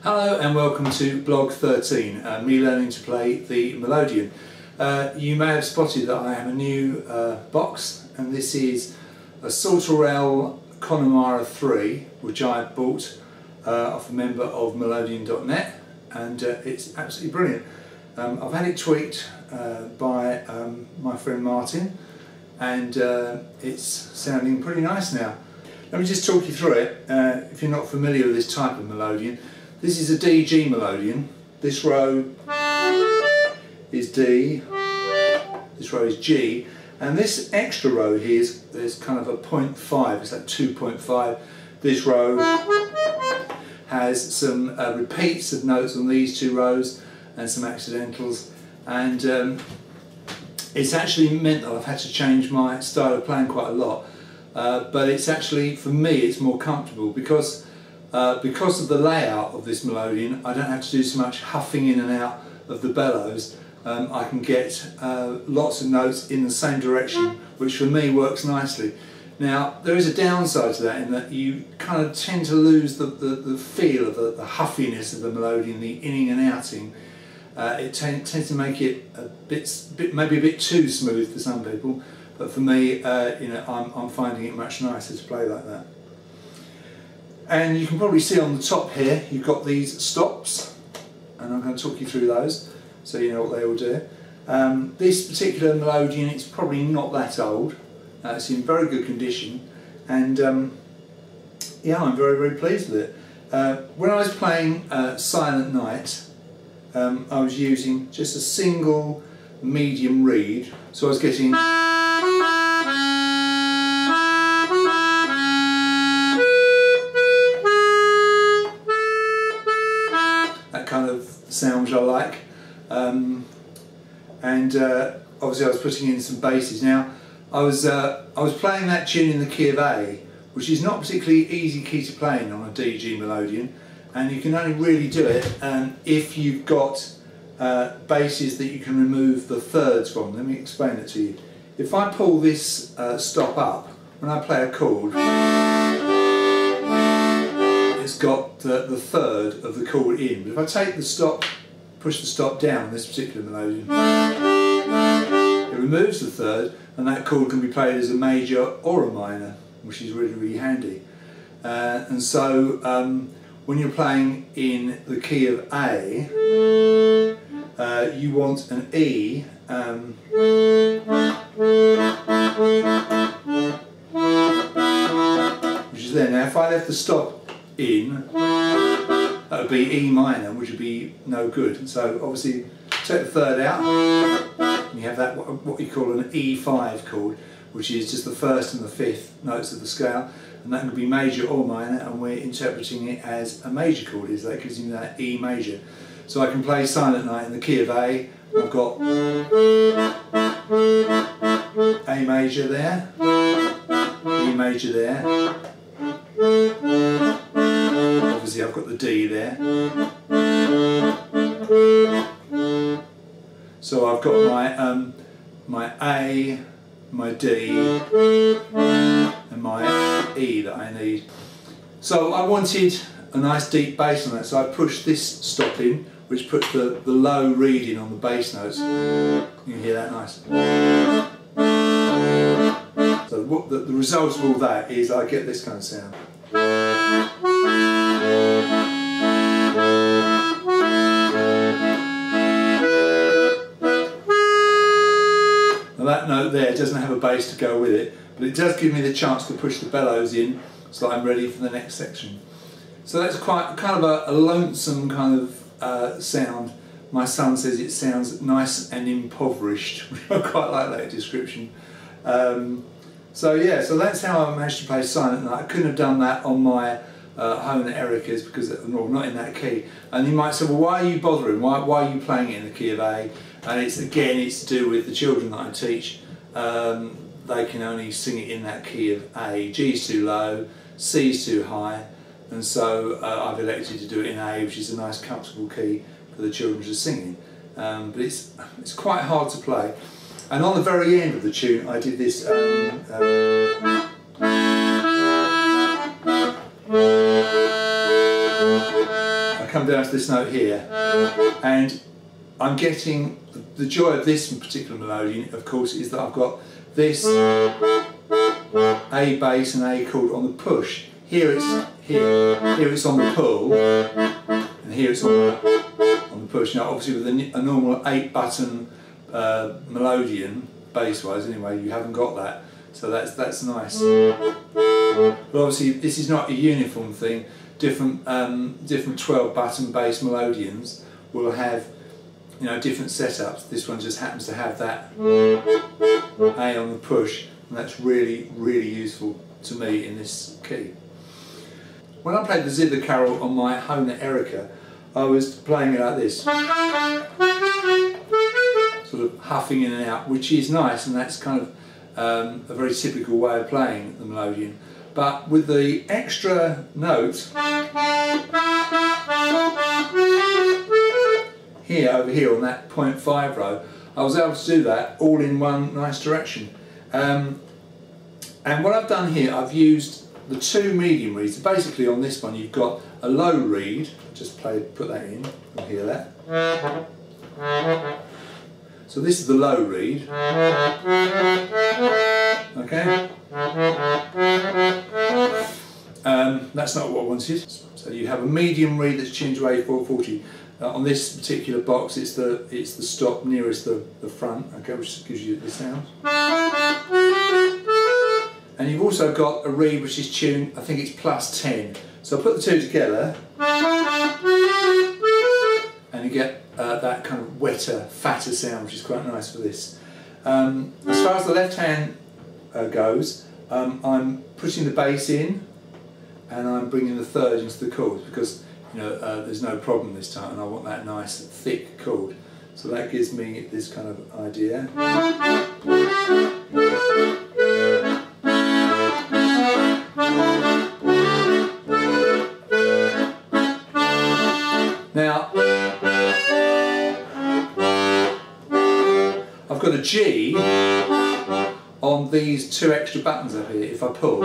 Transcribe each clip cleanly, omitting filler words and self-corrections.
Hello and welcome to blog 13, me learning to play the Melodeon. You may have spotted that I have a new box, and this is a Saltarelle Connemara III, which I bought off a member of Melodeon.net, and it's absolutely brilliant. I've had it tweaked by my friend Martin, and it's sounding pretty nice now. Let me just talk you through it. If you're not familiar with this type of Melodeon, this is a DG Melodeon. This row is D, this row is G, and this extra row here is kind of a 0.5, it's like 2.5. This row has some repeats of notes on these two rows and some accidentals, and it's actually meant that I've had to change my style of playing quite a lot, but it's actually, for me, it's more comfortable because of the layout of this Melodeon. I don't have to do so much huffing in and out of the bellows. I can get lots of notes in the same direction, which for me works nicely. Now, there is a downside to that, in that you kind of tend to lose the feel of the huffiness of the Melodeon, the inning and outing. It tends to make it maybe a bit too smooth for some people, but for me, I'm finding it much nicer to play like that. And you can probably see on the top here, you've got these stops, and I'm going to talk you through those so you know what they all do. This particular Melodeon, it's probably not that old. It's in very good condition, and yeah, I'm very, very pleased with it. When I was playing Silent Night, I was using just a single medium reed, so I was getting kind of sound which I like, and obviously I was putting in some basses. Now I was playing that tune in the key of A, which is not particularly easy key to play in on a DG Melodeon, and you can only really do it if you've got basses that you can remove the thirds from. Let me explain it to you. If I pull this stop up, when I play a chord, it's got the third of the chord in. But if I take the stop, push the stop down, this particular Melodeon, it removes the third, and that chord can be played as a major or a minor, which is really, really handy. And so when you're playing in the key of A, you want an E, which is there. Now if I left the stop in, that would be E minor, which would be no good. So obviously take the third out, and you have that what you call an E5 chord, which is just the first and the fifth notes of the scale, and that can be major or minor, and we're interpreting it as a major chord. Is that gives you that E major. So I can play Silent Night in the key of A. I've got A major there, E major there. Obviously I've got the D there. So I've got my A, my D, and my E that I need. So I wanted a nice deep bass on that, so I pushed this stop in, which puts the low reed in on the bass notes. You can hear that nice. So what the result of all that is I get this kind of sound. Now that note there doesn't have a bass to go with it, but it does give me the chance to push the bellows in so that I'm ready for the next section. So that's quite kind of a lonesome kind of sound. My son says it sounds nice and impoverished. I quite like that description. So yeah, so that's how I managed to play Silent Night. I couldn't have done that on my Hone Ericas because not in that key. And you might say, well, why are you bothering? Why are you playing it in the key of A? And it's to do with the children that I teach. They can only sing it in that key of A. G's too low, C's too high, and so I've elected to do it in A, which is a nice comfortable key for the children to sing in. But it's quite hard to play. And on the very end of the tune, I did this. come down to this note here, and I'm getting the joy of this particular Melodeon, of course, is that I've got this A bass and A chord on the push. Here it's on the pull, and here it's on the push. Now, obviously, with a normal 8-button Melodeon, bass-wise anyway, you haven't got that, so that's nice. But obviously, this is not a uniform thing. Different 12-button bass Melodeons will have, you know, different setups. This one just happens to have that A on the push, and that's really useful to me in this key. When I played the Zither Carol on my Hohner Erica, I was playing it like this, sort of huffing in and out, which is nice, and that's kind of a very typical way of playing the Melodeon. But with the extra note here, over here on that 0.5 row, I was able to do that all in one nice direction. And what I've done here, I've used the 2 medium reeds. Basically on this one you've got a low reed, just put that in, you'll hear that. So this is the low reed, okay? That's not what I wanted. So you have a medium reed that's tuned to A440. On this particular box it's the stop nearest the front, okay, which gives you the sound. And you've also got a reed which is tuned, I think it's +10. So I put the two together and you get that kind of wetter, fatter sound, which is quite nice for this. As far as the left hand goes, I'm putting the bass in and I'm bringing the third into the chords because, you know, there's no problem this time, and I want that nice thick chord. So that gives me this kind of idea. Now, I've got a G on these 2 extra buttons up here. If I pull,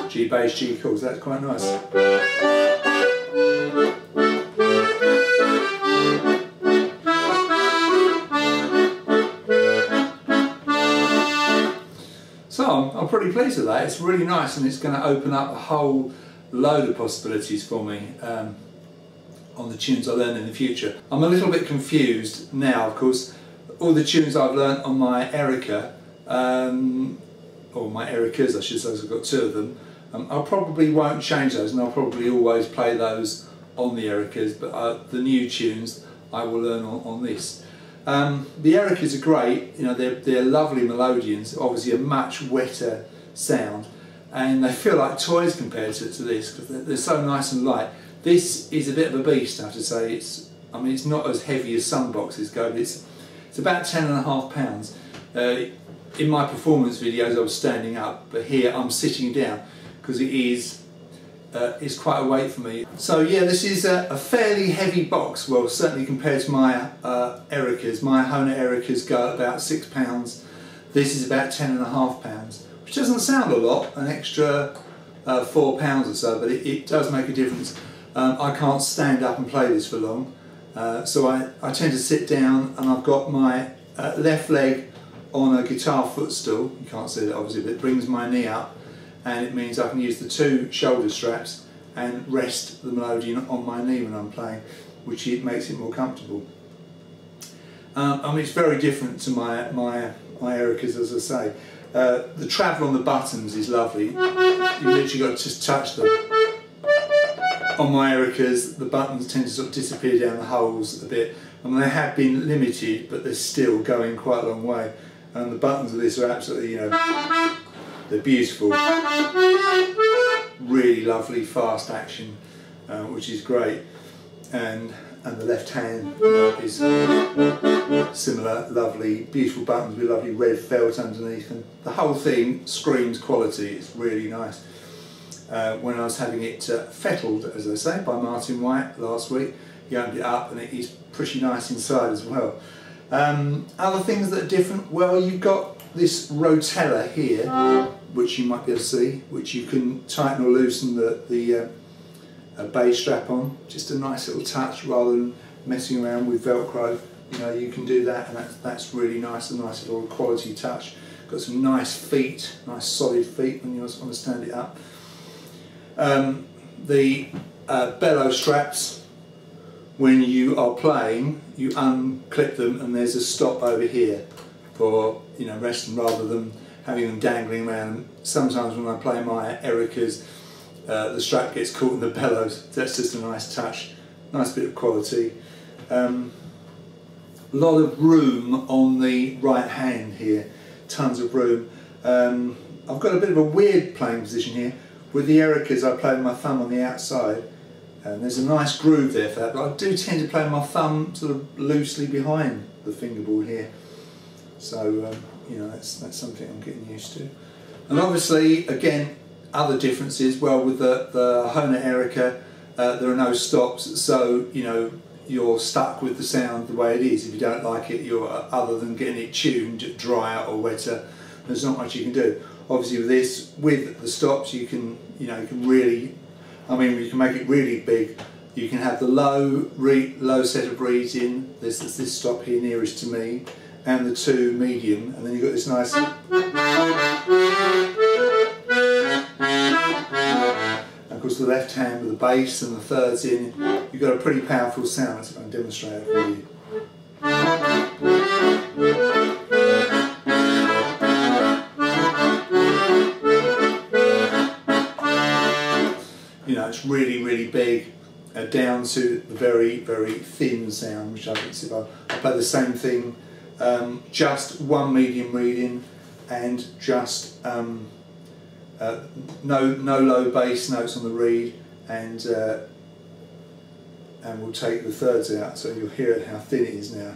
G bass, G chords, that's quite nice. So I'm pretty pleased with that. It's really nice, and it's going to open up a whole load of possibilities for me on the tunes I learn in the future. I'm a little bit confused now, of course. All the tunes I've learnt on my Erica, or my Ericas I should say, I've got 2 of them, I probably won't change those, and I'll probably always play those on the Ericas, but the new tunes I will learn on this. The Ericas are great, you know, they're lovely Melodeons, obviously a much wetter sound, and they feel like toys compared to this, because they're so nice and light. This is a bit of a beast, I have to say. I mean, it's not as heavy as some boxes go, but it's about 10.5 pounds. In my performance videos I was standing up, but here I'm sitting down because it's quite a weight for me. So yeah, this is a fairly heavy box, well, certainly compared to my Ericas. My Hohner Ericas go at about £6. This is about 10.5 pounds, which doesn't sound a lot, an extra £4 or so, but it does make a difference. I can't stand up and play this for long, so I tend to sit down, and I've got my left leg on a guitar footstool. You can't see that obviously, but it brings my knee up, and it means I can use the 2 shoulder straps and rest the Melodeon on my knee when I'm playing, which makes it more comfortable. I mean, it's very different to my Ericas, as I say. The travel on the buttons is lovely. You literally got to just touch them. On my Ericas, the buttons tend to sort of disappear down the holes a bit. I mean, they have been limited, but they're still going quite a long way. And the buttons of this are absolutely, you know, they're beautiful. Really lovely, fast action, which is great. And the left hand is similar, lovely, beautiful buttons with lovely red felt underneath them. The whole thing screams quality. It's really nice. When I was having it fettled, as I say, by Martin White last week, he opened it up and it is pretty nice inside as well. Other things that are different, well, you've got this rotella here, which you might be able to see, which you can tighten or loosen the bass strap on. Just a nice little touch rather than messing around with Velcro. You know, you can do that, and that's really nice, a nice little quality touch. Got some nice feet, nice solid feet when you want to stand it up. The bellow straps, when you are playing, you unclip them and there's a stop over here for, you know, resting rather than having them dangling around. Sometimes when I play my Ericas, the strap gets caught in the bellows. That's just a nice touch, nice bit of quality. A lot of room on the right hand here, tons of room. I've got a bit of a weird playing position here. With the Ericas I play with my thumb on the outside, and there's a nice groove there for that, but I do tend to play with my thumb sort of loosely behind the fingerboard here. So you know, that's something I'm getting used to. And obviously, again, other differences. Well, with the Hohner Erica, there are no stops, so you know, you're stuck with the sound the way it is. If you don't like it, you're, other than getting it tuned drier or wetter, there's not much you can do. Obviously with this, with the stops, you can, you know, you can really, I mean, you can make it really big. You can have the low set of reeds in. There's this stop here nearest to me, and the two medium, and then you've got this nice. And of course, the left hand with the bass and the thirds in, you've got a pretty powerful sound. Let's go and demonstrate it for you. You know, it's really, really big, down to the very, very thin sound, which I think if I play the same thing, just one medium reading, and just no low bass notes on the reed, and we'll take the thirds out, so you'll hear how thin it is now.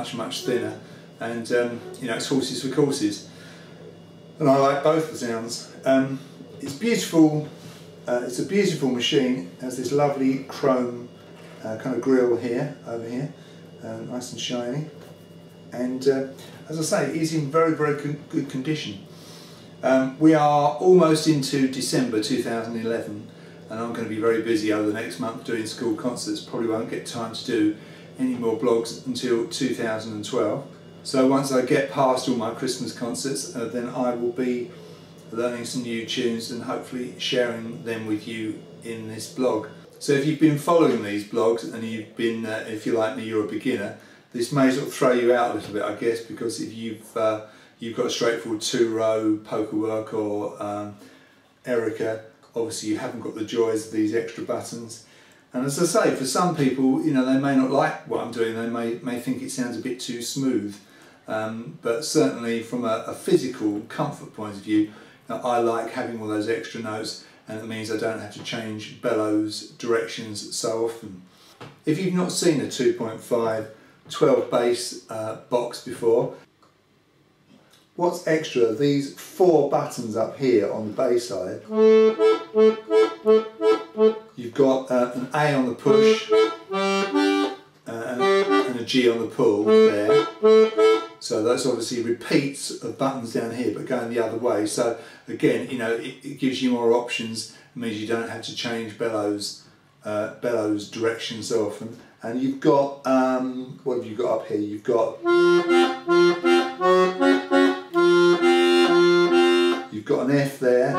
It's much thinner, and you know, it's horses for courses, and I like both the sounds. It's beautiful. It's a beautiful machine. It has this lovely chrome kind of grille here, over here, nice and shiny, and as I say, it is in very good condition. We are almost into December 2011, and I'm going to be very busy over the next month doing school concerts. Probably won't get time to do any more blogs until 2012. So once I get past all my Christmas concerts, then I will be learning some new tunes and hopefully sharing them with you in this blog. So if you've been following these blogs and you've been, if you're like me, you're a beginner, this may sort of throw you out a little bit, I guess, because if you've got a straightforward 2-row poker work or Erica, obviously you haven't got the joys of these extra buttons. And as I say, for some people, you know, they may not like what I'm doing. They may think it sounds a bit too smooth. But certainly from a physical comfort point of view, I like having all those extra notes, and it means I don't have to change bellows directions so often. If you've not seen a 2.5 12 bass box before, what's extra, these 4 buttons up here on the bass side, you've got an A on the push and a G on the pull there. So that's obviously repeats of buttons down here, but going the other way. So again, you know, it gives you more options. It means you don't have to change bellows direction so often. And you've got what have you got up here? You've got an F there.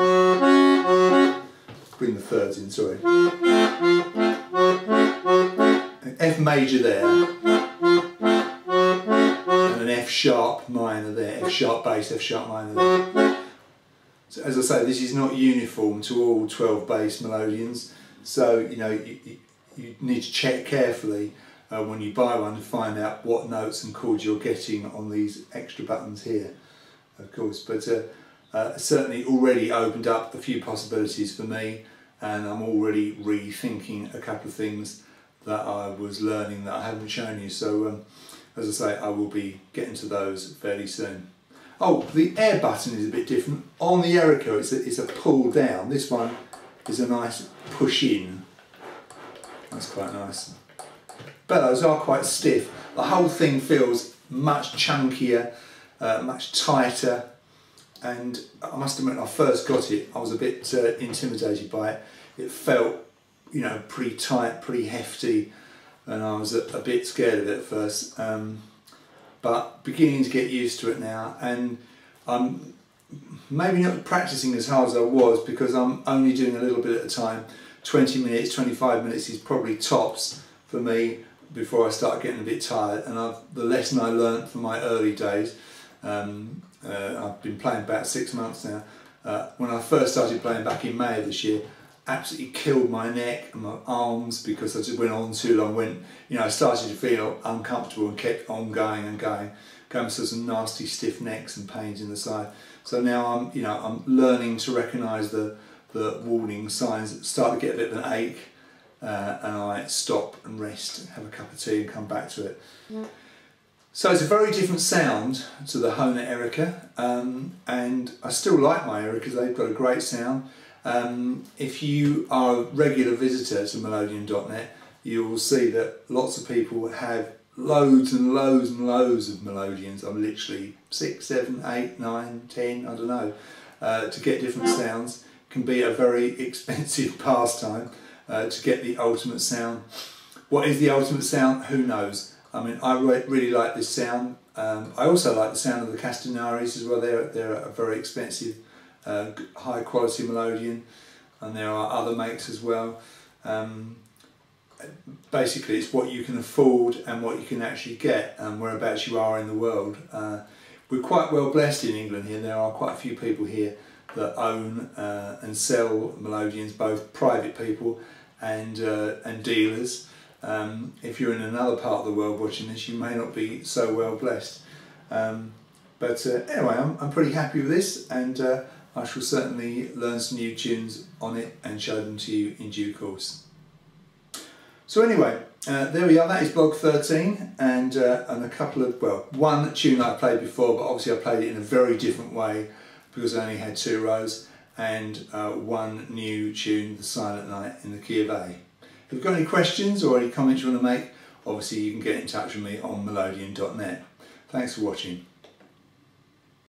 Bring the thirds in, sorry. An F major there. And an F sharp minor there. F sharp bass, F sharp minor there. So as I say, this is not uniform to all 12 bass Melodians. So, you know, you need to check carefully when you buy one to find out what notes and chords you're getting on these extra buttons here, of course. But certainly already opened up a few possibilities for me, and I'm already rethinking a couple of things that I was learning that I haven't shown you. So as I say, I will be getting to those fairly soon. Oh, the air button is a bit different. On the Erica it's a pull down. This one is a nice push in. That's quite nice. Bellows are quite stiff. The whole thing feels much chunkier much tighter, and I must admit when I first got it I was a bit intimidated by it. It felt, you know, pretty tight, pretty hefty, and I was a bit scared of it at first, but beginning to get used to it now, and I'm maybe not practicing as hard as I was because I'm only doing a little bit at a time. 20 minutes, 25 minutes is probably tops for me before I start getting a bit tired, and the lesson I learnt from my early days, I've been playing about 6 months now, when I first started playing back in May of this year, absolutely killed my neck and my arms because I just went on too long. I started to feel uncomfortable and kept on going and going to some nasty stiff necks and pains in the side. So now I'm learning to recognise the warning signs, start to get a bit of an ache, and I stop and rest, have a cup of tea and come back to it. Yeah. So it's a very different sound to the Hohner Erica, and I still like my Ericas, they've got a great sound. If you are a regular visitor to Melodeon.net, you will see that lots of people have loads and loads and loads of Melodeons. I'm literally 6, 7, 8, 9, 10, I don't know. To get different sounds can be a very expensive pastime to get the ultimate sound. What is the ultimate sound? Who knows? I mean, I really like this sound. I also like the sound of the Castaneris as well. They're a very expensive, high quality Melodeon, and there are other makes as well. Basically it's what you can afford and what you can actually get and whereabouts you are in the world. We're quite well blessed in England here. There are quite a few people here that own and sell Melodeons, both private people and dealers. If you're in another part of the world watching this, you may not be so well blessed. But anyway, I'm pretty happy with this, and I shall certainly learn some new tunes on it and show them to you in due course. So anyway, there we are, that is blog 13, and a couple of, well, one tune I played before, but obviously I played it in a very different way because I only had 2 rows, and one new tune, The Silent Night, in the key of A. If you've got any questions or any comments you want to make, obviously you can get in touch with me on Melodeon.net. Thanks for watching.